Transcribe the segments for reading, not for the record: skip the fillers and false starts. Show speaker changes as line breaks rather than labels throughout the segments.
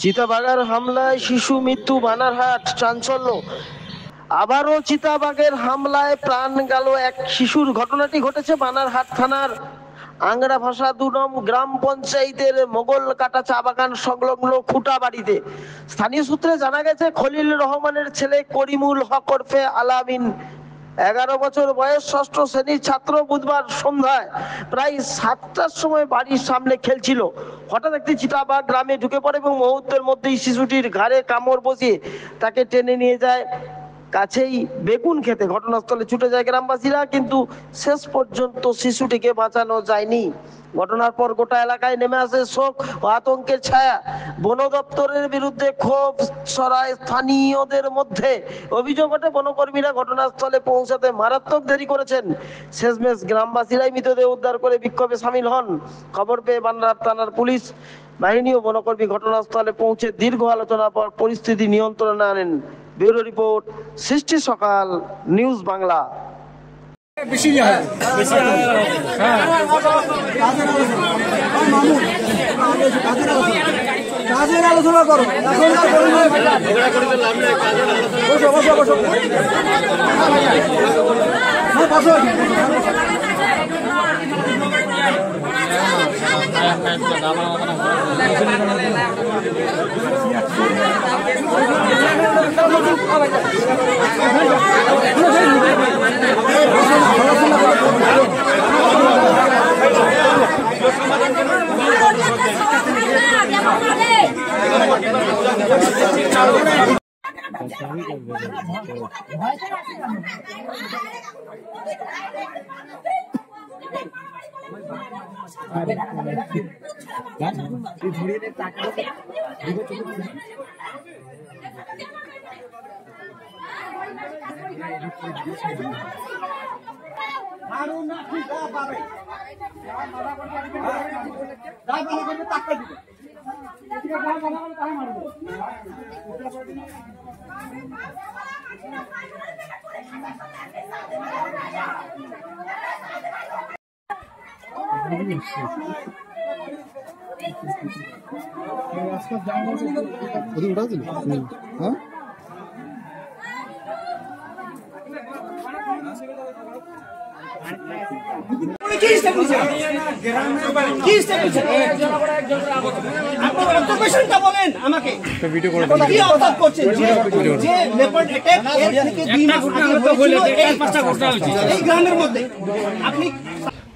চিতাবাঘের হামলায় শিশু মৃত্যু, বানারহাট চাঞ্চল্য। আবারও চিতাবাঘের হামলায় প্রাণ গেল এক শিশুর। ঘটনাটি ঘটেছে বানারহাট থানার আংরা ভাষা ২ নং গ্রাম পঞ্চায়েতের মোগল কাটা চা বাগান সংলগ্ন খুঁটা বাড়িতে। স্থানীয় সূত্রে জানা গেছে, খলিল রহমানের ছেলে করিমুল হক ওরফে আলামিন, 11 বছর বয়স, 6ষ্ঠ শ্রেণীর ছাত্র, বুধবার সন্ধ্যায় প্রায় 7টার সময় বাড়ির সামনে খেলছিল। হঠাৎ একটি চিতাবাঘ গ্রামে ঢুকে পড়ে এবং মুহূর্তের মধ্যেই শিশুটির ঘাড়ে কামড় বসিয়ে তাকে টেনে নিয়ে যায় কাছেই বেগুন খেতে। ঘটনাস্থলে ছুটে যায় গ্রামবাসীরা, কিন্তু শেষ পর্যন্ত শিশুটিকে বাঁচানো যায়নি। ঘটনার পর গোটা এলাকায় নেমে আসে শোক ও আতঙ্কের ছায়া। বন দপ্তরের বিরুদ্ধে ক্ষোভ ছড়ায় স্থানীয়দের মধ্যে। অভিযোগ ওঠে, বনকর্মীরা ঘটনাস্থলে পৌঁছাতে মারাত্মক দেরি করেছেন। শেষমেশ গ্রামবাসীরাই মৃতদেহ উদ্ধার করে বিক্ষোভে সামিল হন। খবর পেয়ে বানারহাট থানার পুলিশ বাহিনী ও বনকর্মী ঘটনাস্থলে পৌঁছে দীর্ঘ আলোচনার পর পরিস্থিতি নিয়ন্ত্রণে আনেন। ব্যুরো রিপোর্ট, সৃষ্টি সকাল, নিউজ বাংলা।
কাজের আলোচনা করো,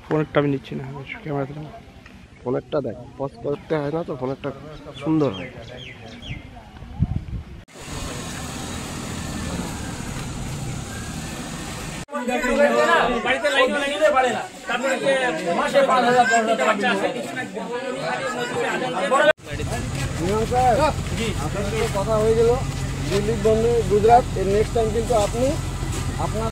ফোনেরটা আমি নিচ্ছি না, ক্যামেরাতে ফোনেরটা দেখ, পজ করতে হয় না তো, ফোনেরটা সুন্দর হয়। কথা হয়ে গেল দিল্লি, বম্বে, গুজরাট, এর নেক্সট টাইম কিন্তু আপনি আপনার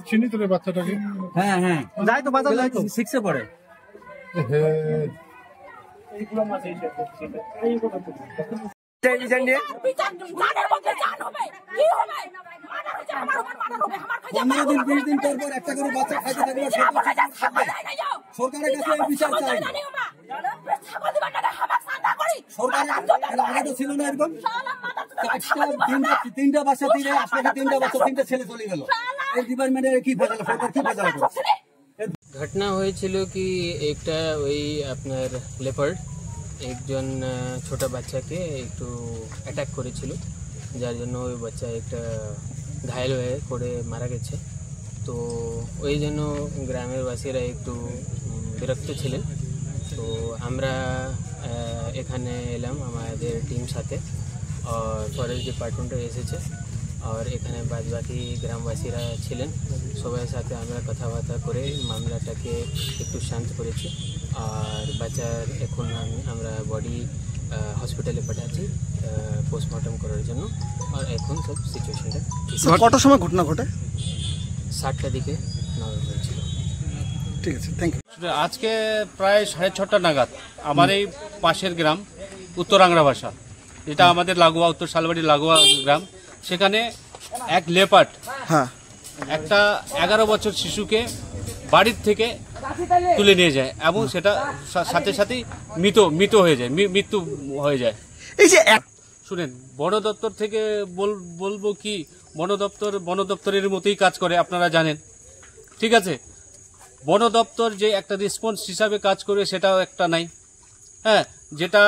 চিনি তোর বাচ্চাটাকে। হ্যাঁ হ্যাঁ, যাই তো বাজার যাই তো, 6 এ পড়ে। দিন পর পর একটা করে বাচ্চা খাইতে থাকলে সরকারের কাছে বিচার চাই। আগে তো ছিল না এরকম। 3টা বাচ্চা, 3টা বাচ্চা, 3টা ছেলে চলে গেল। এই ডিপার্টমেন্টের কি ফেসালা, সরকার কি ফেসালা করে?
ঘটনা হয়েছিল কি, একটা ওই আপনার লেপার্ড একজন ছোট বাচ্চাকে একটু অ্যাটাক করেছিল, যার জন্য ওই বাচ্চা একটা ঘায়েল হয়ে পড়ে মারা গেছে। তো ওই জন্য গ্রামের বাসীরা একটু বিরক্ত ছিলেন। তো আমরা এখানে এলাম আমাদের টিম সাথে, আর ফরেস্ট ডিপার্টমেন্টও এসেছে, আর এখানে বাদবাকি গ্রামবাসীরা ছিলেন। সবার সাথে আমরা কথাবার্তা করে মামলাটাকে একটু শান্ত করেছি। আর বাচ্চার এখন আমরা বডি হসপিটালে পাঠাচ্ছি পোস্টমর্টম করার জন্য। আর এখন সব সিচুয়েশনটা
স্যার কটার সময় ঘটনা ঘটে?
7টা দিকে নেওয়া হয়েছিল।
ঠিক আছে, থ্যাংক ইউ।
আজকে প্রায় 6:30 নাগাদ আমার এই পাশের গ্রাম উত্তর আংরাভাষা, যেটা আমাদের লাগোয়া উত্তর শালবাড়ি লাগোয়া গ্রাম, সেখানে এক লেপার্ড
হ্যাঁ,
একটা 11 বছর শিশুকে বাড়ির থেকে তুলে নিয়ে যায় এবং সেটা সাথে সাথেই মৃত হয়ে যায়, মৃত্যু হয়ে যায়।
এই যে
শুনেন, বন দপ্তর থেকে বলবো কি, বন দপ্তরের মতোই কাজ করে, আপনারা জানেন, ঠিক আছে। বন দপ্তর যে একটা রেসপন্স হিসাবে কাজ করে সেটাও একটা নাই। হ্যাঁ, যেটা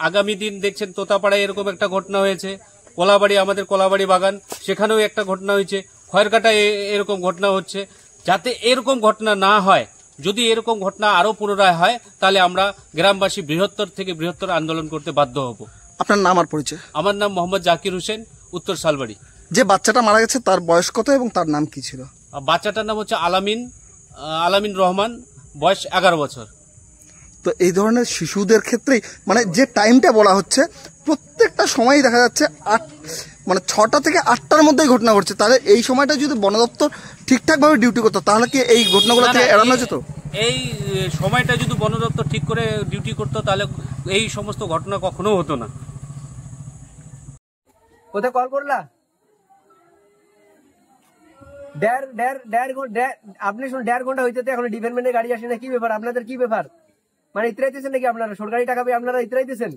আগামী দিন দেখছেন তোতাপাড়ায় এরকম একটা ঘটনা হয়েছে, কলাবাড়ি, আমাদের কলাবাড়ি বাগান, সেখানেও একটা ঘটনা হয়েছে, খয়েরকাটায় এরকম ঘটনা হচ্ছে। যাতে এরকম ঘটনা না হয়, যদি এরকম ঘটনা আরো পুনরায় হয়, তাহলে আমরা গ্রামবাসী বৃহত্তর থেকে বৃহত্তর আন্দোলন করতে বাধ্য হব।
আপনার নাম আর পরিচয়?
আমার নাম মোহাম্মদ জাকির হোসেন, উত্তর শালবাড়ি।
যে বাচ্চাটা মারা গেছে তার বয়স কত এবং তার নাম কি ছিল?
বাচ্চাটার নাম হচ্ছে আলামিন রহমান, বয়স 11 বছর।
তো এই ধরনের শিশুদের ক্ষেত্রেই মানে যে টাইমটা বলা হচ্ছে, প্রত্যেকটা সময়ই দেখা যাচ্ছে 6টা থেকে 8টার মধ্যেই ঘটনা ঘটছে। তাহলে এই সময়টা যদি বন দপ্তর ঠিকঠাকভাবে ডিউটি করতো তাহলে কি এই ঘটনাগুলো থেকে এড়ানো যেত?
এই সময়টা যদি বন দপ্তর ঠিক করে ডিউটি করতো তাহলে এই সমস্ত ঘটনা কখনো হতো না।
কোথায় কল করলা? আপনি শুনুন, 1.5 ঘন্টা হইতে এখন ডিপার্টমেন্টের গাড়ি আসে না, কি ব্যাপার আপনাদের? কি ব্যাপার মানে ইতরাইতেছেন নাকি আপনারা? সরকারি টাকা পেয়ে আপনারা ইতরাইতেছেন?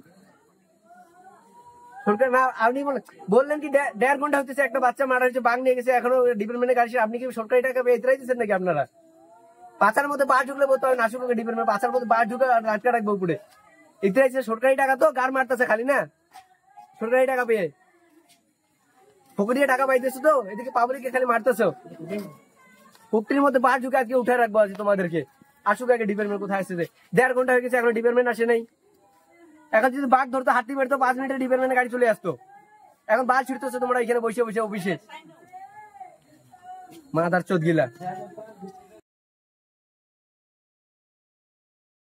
সরকার না, আপনি বললেন কি 1.5 ঘন্টা হইতেছে একটা বাচ্চা মারা হয়েছে, বাঘ নিয়ে গেছে, এখনো ডিপার্টমেন্টের গাড়ি আসে, আপনি কি সরকারি টাকা পেয়ে ইতরাইতেছেন নাকি আপনারা? পাচার মধ্যে পা ঢুকলে বলতে হয় না, শুনুন ডিপার্টমেন্ট পাচার মধ্যে পা ঢুকে আটকা রাখবো উপরে। ইতরাইছে সরকারি টাকা, তো গার মারতেছে খালি না, সরকারি টাকা পেয়ে ফকরিয়ে টাকা পাইতেছো, তো এদিকে পাবলিককে খালি মারতেছো। ফকরির মধ্যে পা ঢুকে আজকে উঠে রাখবো আজকে তোমাদেরকে। আসুক আগে ডিপার্টমেন্ট কোথায় আসছে? 1.5 ঘন্টা হয়ে গেছে, এখন ডিপার্টমেন্ট আসে নাই। এখন যদি বাঘ ধরতো, হাতি মারতো, 5 মিনিটে ডিপার্টমেন্টের গাড়ি চলে আসতো। এখন বাল ছিড়তেছো তোমরা এখানে বসে বসে অফিসে, মাদার চোদ গিলা।